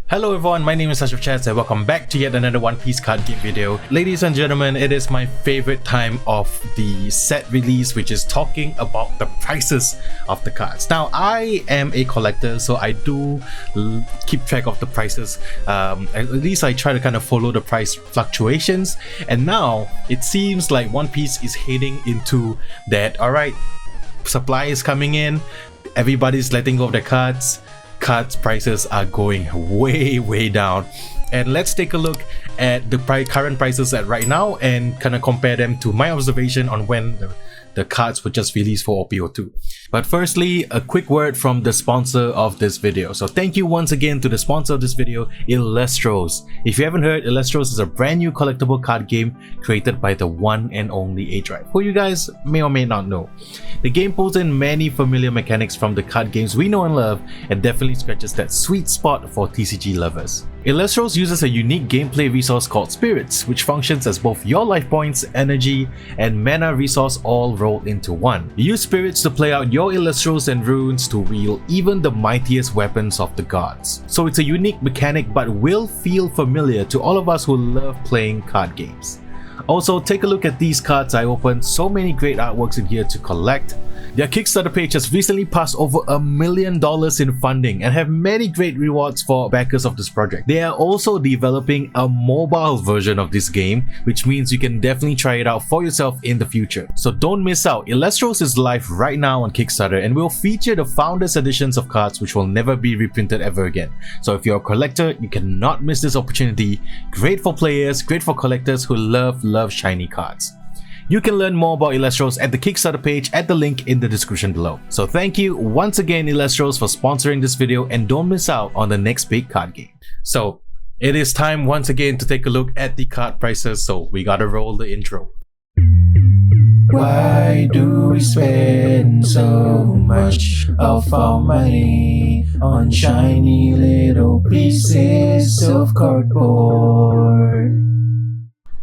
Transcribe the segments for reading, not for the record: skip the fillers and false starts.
Hello everyone, my name is Asyrafchazz and welcome back to yet another One Piece card game video. Ladies and gentlemen, it is my favorite time of the set release, which is talking about the prices of the cards. Now, I am a collector, so I do keep track of the prices. At least I try to kind of follow the price fluctuations. And now, it seems like One Piece is heading into that, alright, supply is coming in, everybody's letting go of their cards prices are going way down, and let's take a look at the current prices at right now and kind of compare them to my observation on when the cards were just released for OPO2. But firstly, a quick word from the sponsor of this video. So thank you once again to the sponsor of this video, Illustros. If you haven't heard, Illustros is a brand new collectible card game created by the one and only A-Drive, who you guys may or may not know. The game pulls in many familiar mechanics from the card games we know and love, and definitely scratches that sweet spot for TCG lovers. Illustros uses a unique gameplay resource called Spirits, which functions as both your life points, energy, and mana resource all rolled into one. You use Spirits to play out your Illustros and runes to wield even the mightiest weapons of the gods. So it's a unique mechanic but will feel familiar to all of us who love playing card games. Also, take a look at these cards I opened, so many great artworks in here to collect. Their Kickstarter page has recently passed over $1 million in funding and have many great rewards for backers of this project. They are also developing a mobile version of this game, which means you can definitely try it out for yourself in the future. So don't miss out. Illustros is live right now on Kickstarter and will feature the Founders Editions of cards which will never be reprinted ever again. So if you're a collector, you cannot miss this opportunity. Great for players, great for collectors who love shiny cards. You can learn more about Illustros at the Kickstarter page at the link in the description below. So thank you once again Illustros for sponsoring this video, and don't miss out on the next big card game. So it is time once again to take a look at the card prices, so we gotta roll the intro. Why do we spend so much of our money on shiny little pieces of cardboard?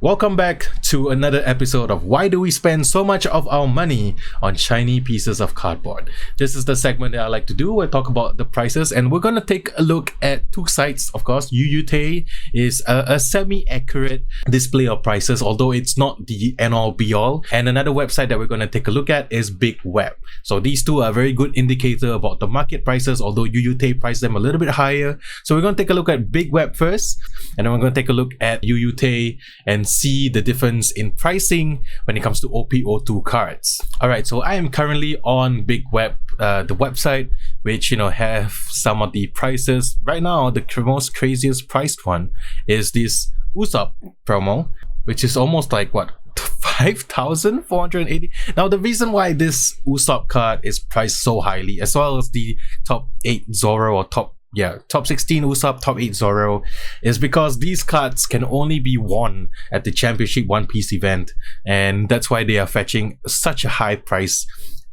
Welcome back to another episode of Why Do We Spend So Much of Our Money on Shiny Pieces of Cardboard. This is the segment that I like to do. I talk about the prices, and we're going to take a look at two sites. Of course, UUT is a semi-accurate display of prices, although it's not the end-all be-all. And another website that we're going to take a look at is Big Web. So these two are a very good indicator about the market prices, although UUT priced them a little bit higher. So we're going to take a look at Big Web first, and then we're going to take a look at UUT and see the difference in pricing when it comes to OPO2 cards. Alright, so I am currently on Big Web, the website, which have some of the prices. Right now, the most craziest priced one is this Usopp promo, which is almost like what, 5,480. Now the reason why this Usopp card is priced so highly, as well as the top 8 Zoro or top 16 Usopp, top 8 Zoro, is because these cards can only be won at the Championship One Piece event, and that's why they are fetching such a high price.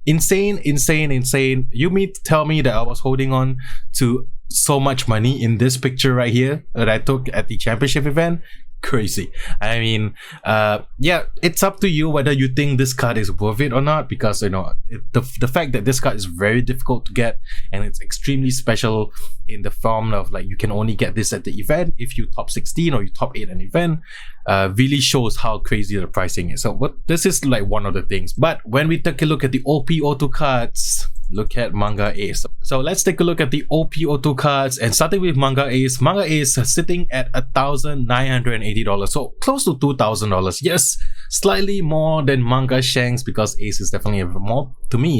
Insane. You mean to tell me that I was holding on to so much money in this picture right here that I took at the Championship event? Crazy. I mean, yeah, it's up to you whether you think this card is worth it or not, because the fact that this card is very difficult to get and it's extremely special in the form of like you can only get this at the event if you top 16 or you top 8 an event, really shows how crazy the pricing is. So this is like one of the things. But when we take a look at the OPO2 cards, look at Manga Ace. So let's take a look at the OPO2 cards, and starting with Manga Ace. Manga Ace is sitting at $1,980, so close to $2,000. Yes, slightly more than Manga Shanks, because Ace is definitely a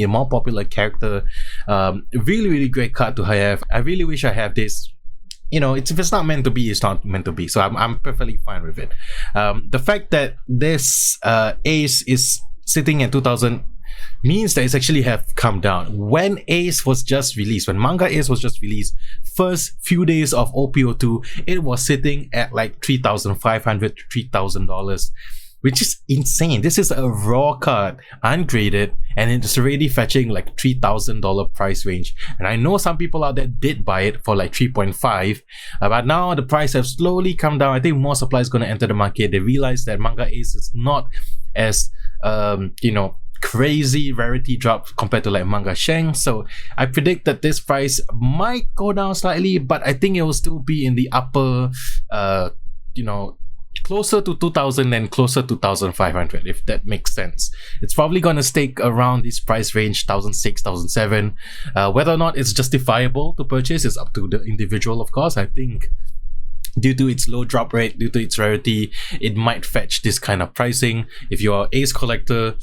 more popular character. Really great card to have. I really wish I have this. If it's not meant to be, it's not meant to be. So I'm perfectly fine with it. The fact that this Ace is sitting at 2,000 means that it's actually have come down. When Ace was just released, when Manga Ace was just released, first few days of OPO2, it was sitting at like $3,500 to $3,000, which is insane. This is a raw card, ungraded, and it's already fetching like $3,000 price range. And I know some people out there did buy it for like 3.5, but now the price has slowly come down. I think more supply is going to enter the market. They realize that Manga Ace is not as crazy rarity drop compared to like Manga Sheng. So I predict that this price might go down slightly, but I think it will still be in the upper, closer to 2000 and closer to 1500, if that makes sense. It's probably gonna stay around this price range, 1006, 1007. Whether or not it's justifiable to purchase is up to the individual, of course. I think due to its low drop rate, due to its rarity, it might fetch this kind of pricing. If you're an Ace collector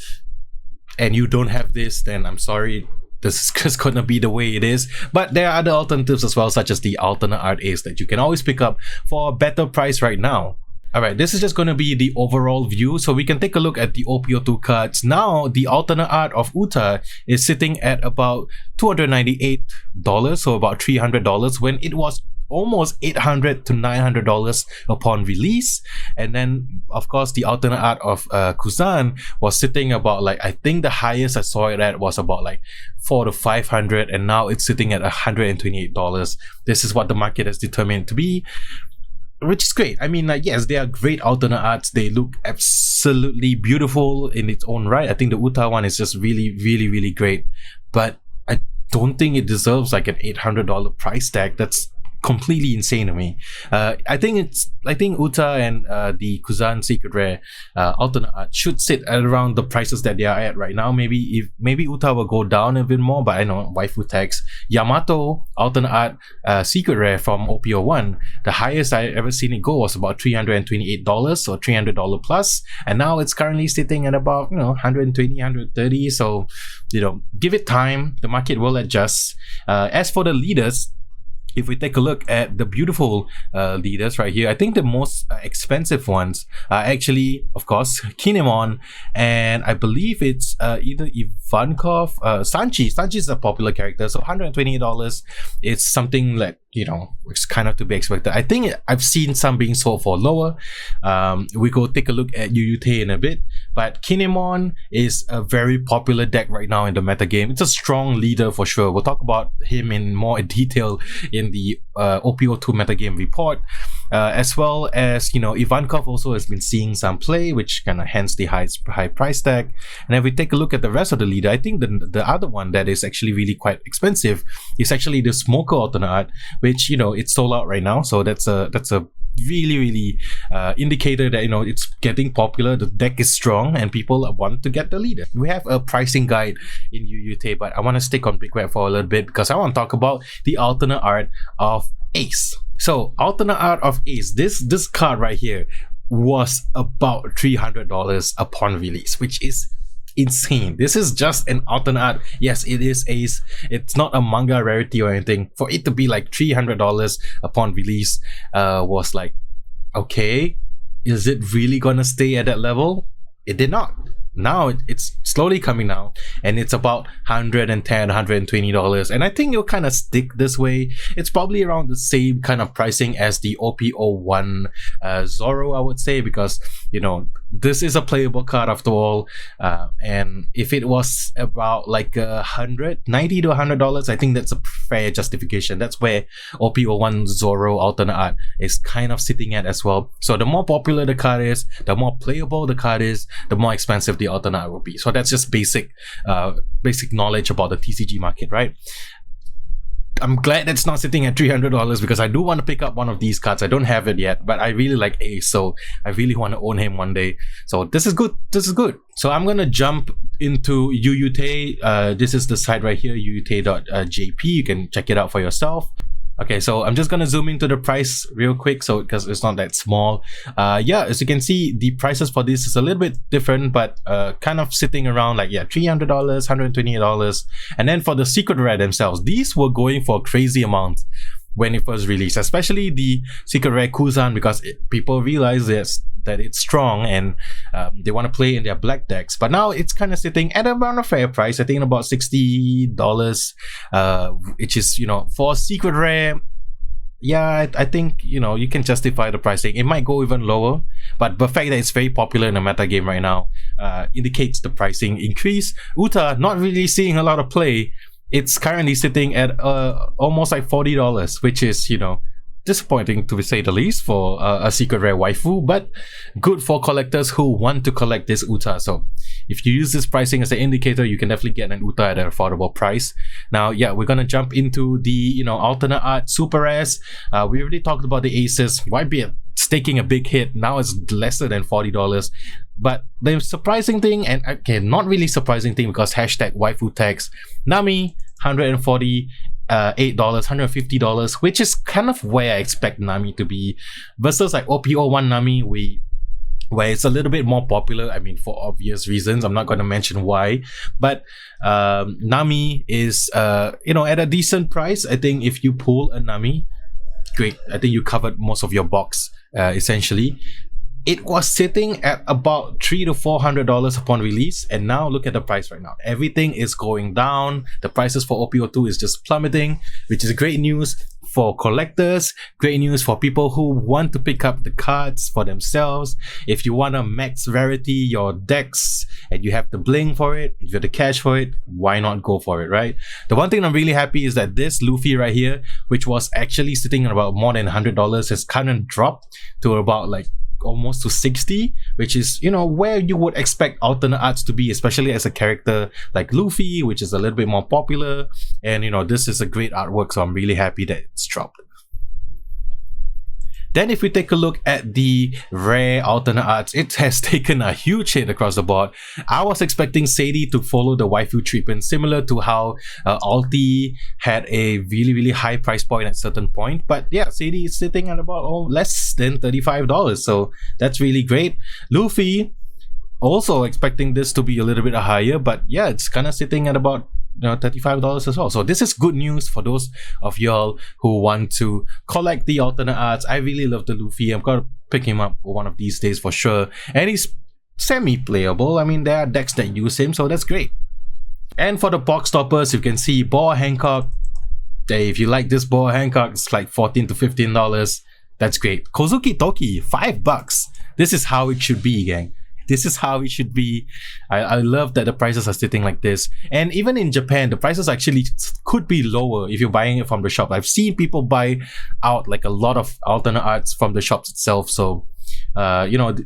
and you don't have this, then I'm sorry, this is just gonna be the way it is. But there are other alternatives as well, such as the alternate art Ace that you can always pick up for a better price right now. Alright, this is just going to be the overall view, so we can take a look at the OPO2 cards. Now, the alternate art of Uta is sitting at about $298, so about $300, when it was almost $800 to $900 upon release. And then, of course, the alternate art of Kuzan was sitting about, like, I think the highest I saw it at was about like $400 to $500, and now it's sitting at $128. This is what the market has determined to be, which is great. I mean, like, yes, they are great alternate arts. They look absolutely beautiful in its own right. I think the Uta one is just really, really, really great. But I don't think it deserves like an $800 price tag. That's completely insane to me. I think Uta and the Kuzan Secret Rare alternate art should sit at around the prices that they are at right now. Maybe Uta will go down a bit more, but I know waifu tags. Yamato alternate art Secret Rare from OPO1, the highest I ever seen it go was about $328 or $300 plus, and now it's currently sitting at about $120, $130. So give it time. The market will adjust. As for the leaders, if we take a look at the beautiful leaders right here, I think the most expensive ones are actually, of course, Kinemon, and I believe it's either Ivankov, Sanchi. Sanchi is a popular character, so $128 is something that it's kind of to be expected. I think I've seen some being sold for lower. We go take a look at Yuyute in a bit, but Kinemon is a very popular deck right now in the meta game. It's a strong leader for sure. We'll talk about him in more detail in the OPO2 metagame report, as well as Ivankov also has been seeing some play, which kind of hence the high price tag. And if we take a look at the rest of the leader, I think the other one that is actually really quite expensive is actually the Smoker alternate art, which it's sold out right now. So that's a really indicator that it's getting popular. The deck is strong and people want to get the leader. We have a pricing guide in Yuyute, but I want to stick on Big Red for a little bit because I want to talk about the alternate art of Ace. So alternate art of Ace, this card right here was about $300 upon release, which is insane. This is just an alternate art. Yes, it is Ace. It's not a manga rarity or anything. For it to be like $300 upon release was like, okay, is it really gonna stay at that level? It did not. Now it's slowly coming down, and it's about $110, $120, and I think it'll kind of stick this way. It's probably around the same kind of pricing as the OPO1 Zoro, I would say, because this is a playable card after all, and if it was about like $90 to $100, I think that's a fair justification. That's where OPO1 Zoro alternate art is kind of sitting at as well. So the more popular the card is, the more playable the card is, the more expensive the alternate art will be. So that's just basic knowledge about the TCG market, right? I'm glad that's not sitting at $300 because I do want to pick up one of these cards. I don't have it yet, but I really like Ace, so I really want to own him one day. So this is good. This is good. So I'm gonna jump into Yuyute. This is the site right here, yuyute.jp. You can check it out for yourself. Okay, so I'm just gonna zoom into the price real quick, so because it's not that small. Yeah, as you can see, the prices for this is a little bit different, but kind of sitting around like $300, $128. And then for the Secret Rare themselves, these were going for crazy amounts when it first released, especially the Secret Rare Kuzan, because people realize that it's strong and they want to play in their black decks. But now it's kind of sitting at around a fair price. I think about $60, which is for a Secret Rare. Yeah, I think you can justify the pricing. It might go even lower, but the fact that it's very popular in the meta game right now indicates the pricing increase. Uta not really seeing a lot of play. It's currently sitting at almost like $40, which is disappointing to say the least for a Secret Rare waifu, but good for collectors who want to collect this Uta. So if you use this pricing as an indicator, you can definitely get an Uta at an affordable price. Now, yeah, we're gonna jump into the alternate art super rares. We already talked about the aces. YB taking a big hit. Now it's lesser than $40. But the surprising thing, and okay, not really surprising thing because hashtag waifu tags, Nami $148, $150, which is kind of where I expect Nami to be, versus like OP01 Nami, where it's a little bit more popular. I mean, for obvious reasons, I'm not going to mention why, but Nami is at a decent price. I think if you pull a Nami, great. I think you covered most of your box essentially. It was sitting at about $300 to $400 upon release, and now look at the price right now. Everything is going down. The prices for OP02 is just plummeting, which is great news for collectors, great news for people who want to pick up the cards for themselves. If you want to max rarity your decks and you have the bling for it, if you have the cash for it, why not go for it, right? The one thing I'm really happy is that this Luffy right here, which was actually sitting at about more than $100, has kind of dropped to about like almost to 60, which is where you would expect alternate arts to be, especially as a character like Luffy, which is a little bit more popular. And this is a great artwork, so I'm really happy that it's dropped. Then if we take a look at the rare alternate arts, it has taken a huge hit across the board. I was expecting Sadie to follow the waifu treatment, similar to how Alti had a really, really high price point at a certain point. But yeah, Sadie is sitting at about less than $35, so that's really great. Luffy, also expecting this to be a little bit higher, but yeah, it's kind of sitting at about $35 as well. So this is good news for those of y'all who want to collect the alternate arts. I really love the Luffy. I'm gonna pick him up one of these days for sure, and he's semi-playable. I mean, there are decks that use him, so that's great. And for the box toppers, you can see Boa Hancock. Hey, if you like this Boa Hancock, it's like $14 to $15. That's great. Kozuki Toki, $5. This is how it should be, gang. This is how it should be. I love that the prices are sitting like this. And even in Japan, the prices actually could be lower if you're buying it from the shop. I've seen people buy out like a lot of alternate arts from the shops itself. So,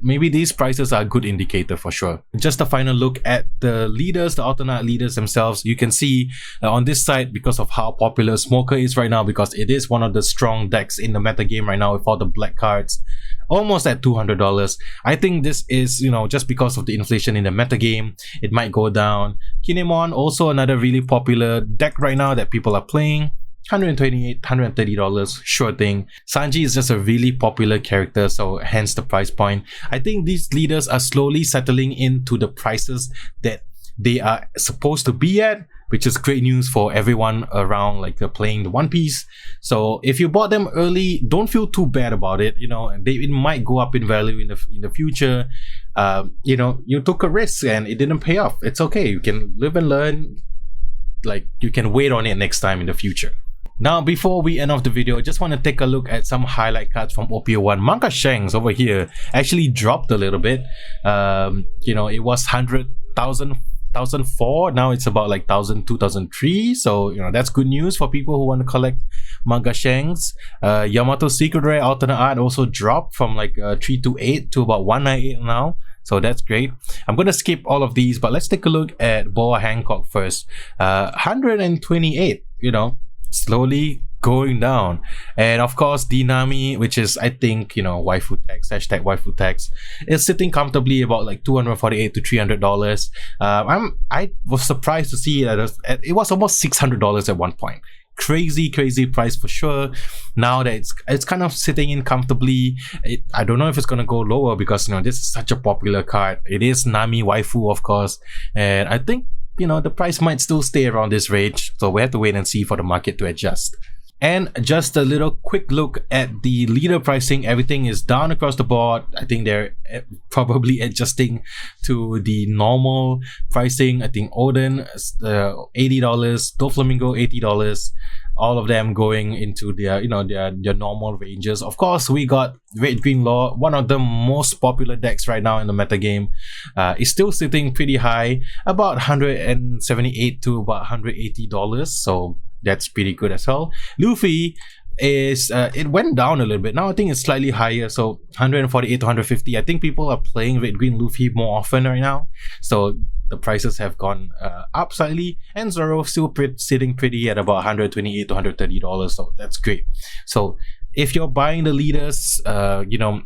maybe these prices are a good indicator for sure. Just a final look at the leaders, the alternate leaders themselves. You can see on this side, because of how popular Smoker is right now, because it is one of the strong decks in the meta game right now with all the black cards, almost at $200. I think this is, just because of the inflation in the meta game, it might go down. Kinemon, also another really popular deck right now that people are playing. $128, $130, sure thing. Sanji is just a really popular character, so hence the price point. I think these leaders are slowly settling into the prices that they are supposed to be at, which is great news for everyone around, like they're playing the One Piece. So if you bought them early, don't feel too bad about it. It might go up in value in the future. You took a risk and it didn't pay off. It's okay. You can live and learn. Like, you can wait on it next time in the future. Now, before we end off the video, I just want to take a look at some highlight cards from OP01. Manga Shanks over here actually dropped a little bit. It was 1,004. Now it's about like 1,000, 2,003. So, that's good news for people who want to collect Manga Shanks. Yamato Secret Rare Alternate Art also dropped from like 328 to about 198 now. So that's great. I'm going to skip all of these, but let's take a look at Boa Hancock first. 128, slowly going down. And of course, Dinami, which is, I think, waifu tax, hashtag waifu tax, is sitting comfortably about like $248 to $300. I was surprised to see that it was almost $600 at one point. Crazy price for sure. Now that it's kind of sitting in comfortably. I don't know if it's gonna go lower because this is such a popular card. It is Nami waifu, of course, and I think the price might still stay around this range, so we have to wait and see for the market to adjust. And just a little quick look at the leader pricing. Everything is down across the board. I think they're probably adjusting to the normal pricing. I think Odin $80, Doflamingo $80. All of them going into their their normal ranges. Of course, we got Red Green Law, one of the most popular decks right now in the meta game. Is still sitting pretty high, about $178 to about $180. So that's pretty good as well. Luffy is it went down a little bit. Now I think it's slightly higher, so 148 to 150. I think people are playing Red Green Luffy more often right now, so the prices have gone up slightly, and Zoro still sitting pretty at about 128 to 130 dollars, so that's great. So if you're buying the leaders, you know,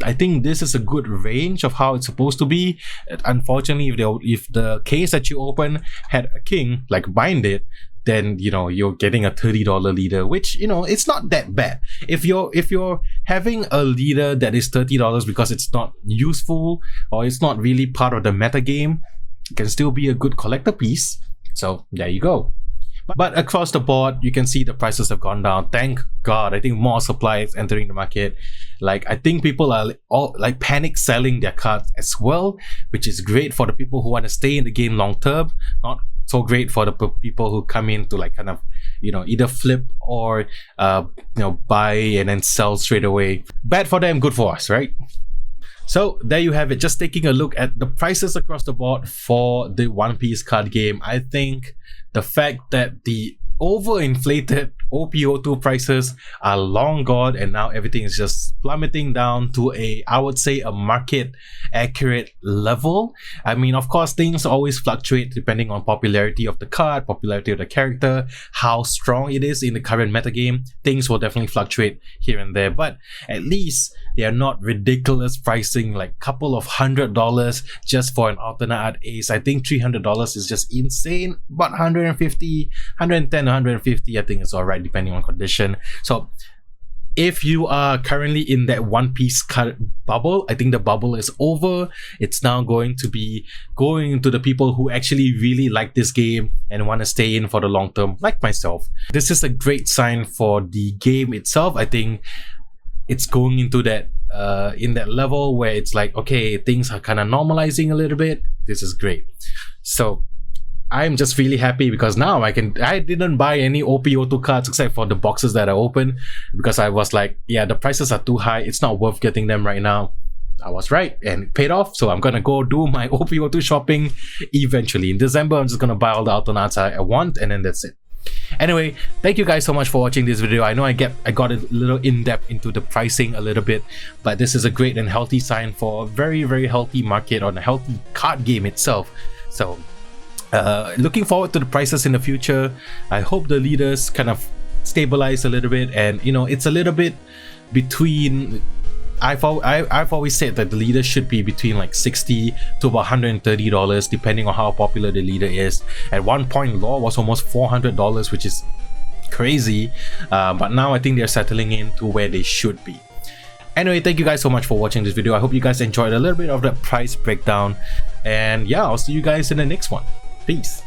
I think this is a good range of how it's supposed to be. Unfortunately, if the case that you open had a king like Bind It, then you know you're getting a $30 leader, which, you know, it's not that bad. If you're having a leader that is $30 because it's not useful or it's not really part of the meta game, it can still be a good collector piece. So there you go. But across the board, you can see the prices have gone down. Thank God. I think more supply is entering the market. Like, I think people are all like panic selling their cards as well, which is great for the people who want to stay in the game long term. Not so great for the people who come in to like kind of, you know, either flip or you know, buy and then sell straight away. Bad for them, good for us, right? So there you have it, just taking a look at the prices across the board for the One Piece card game. I think the fact that the overinflated OPO2 prices are long gone and now everything is just plummeting down to a, I would say, a market accurate level. I mean, of course, things always fluctuate depending on popularity of the card, popularity of the character, how strong it is in the current metagame. Things will definitely fluctuate here and there, but at least they are not ridiculous pricing, like couple of $100 just for an alternate art ace. I think $300 is just insane, but 150, 110, 150, I think is all right depending on condition. So if you are currently in that One Piece card bubble, I think the bubble is over. It's now going to be going to the people who actually really like this game and want to stay in for the long term, like myself. This is a great sign for the game itself. I think it's going into that in that level where it's like, okay, things are kind of normalizing a little bit. This is great. So I'm just really happy because now I didn't buy any OPO2 cards except for the boxes that I opened, because I was like, yeah, the prices are too high, it's not worth getting them right now. I was right and it paid off, so I'm gonna go do my OPO2 shopping eventually. In December, I'm just gonna buy all the alternates I want, and then that's it. Anyway, thank you guys so much for watching this video. I know I got a little in-depth into the pricing a little bit, but this is a great and healthy sign for a very, very healthy market on a healthy card game itself. So looking forward to the prices in the future. I hope the leaders kind of stabilize a little bit, and you know, it's a little bit between, I've always said that the leader should be between like $60 to about $130 depending on how popular the leader is. At one point, Law was almost $400, which is crazy, but now I think they're settling in to where they should be. Anyway, thank you guys so much for watching this video. I hope you guys enjoyed a little bit of the price breakdown, and yeah, I'll see you guys in the next one. Peace.